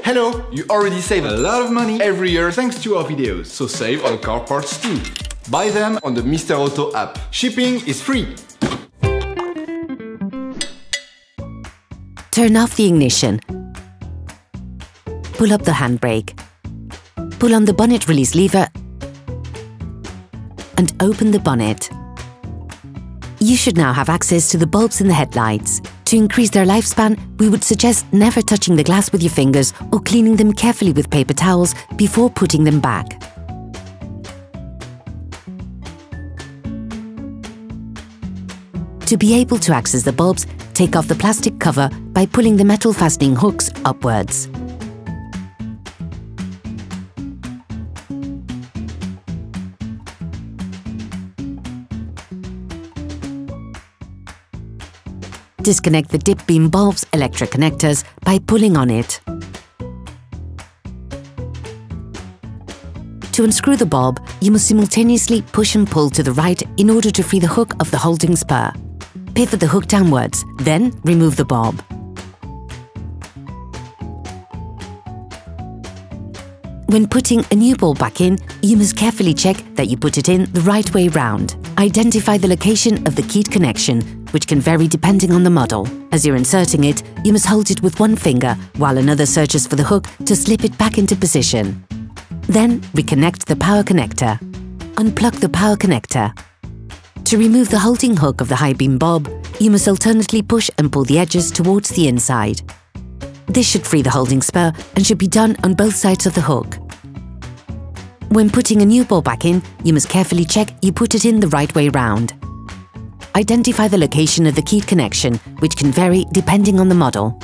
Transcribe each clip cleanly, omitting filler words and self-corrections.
Hello! You already save a lot of money every year thanks to our videos, so save on car parts too. Buy them on the Mr. Auto app. Shipping is free. Turn off the ignition. Pull up the handbrake. Pull on the bonnet release lever and open the bonnet. You should now have access to the bulbs in the headlights. To increase their lifespan, we would suggest never touching the glass with your fingers or cleaning them carefully with paper towels before putting them back. To be able to access the bulbs, take off the plastic cover by pulling the metal fastening hooks upwards. Disconnect the dip beam bulb's electric connectors by pulling on it. To unscrew the bulb, you must simultaneously push and pull to the right in order to free the hook of the holding spur. Pivot the hook downwards, then remove the bulb. When putting a new bulb back in, you must carefully check that you put it in the right way round. Identify the location of the keyed connection, which can vary depending on the model. As you're inserting it, you must hold it with one finger while another searches for the hook to slip it back into position. Then reconnect the power connector. Unplug the power connector. To remove the holding hook of the high beam bulb, you must alternately push and pull the edges towards the inside. This should free the holding spur and should be done on both sides of the hook. When putting a new bulb back in, you must carefully check you put it in the right way round. Identify the location of the keyed connection, which can vary depending on the model.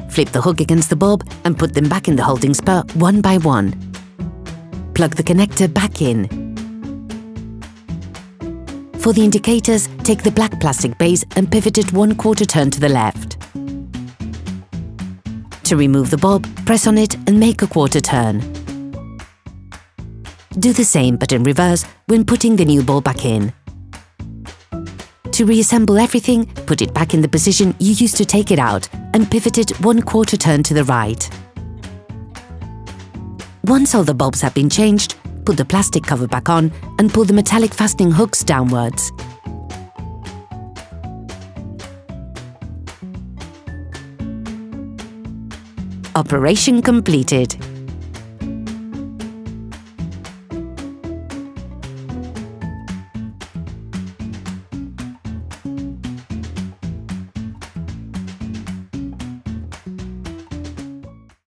Flip the hook against the bulb and put them back in the holding spur one by one. Plug the connector back in. For the indicators, take the black plastic base and pivot it 1/4 turn to the left. To remove the bulb, press on it and make a 1/4 turn. Do the same but in reverse when putting the new bulb back in. To reassemble everything, put it back in the position you used to take it out and pivot it 1/4 turn to the right. Once all the bulbs have been changed, put the plastic cover back on and pull the metallic fastening hooks downwards. Operation completed.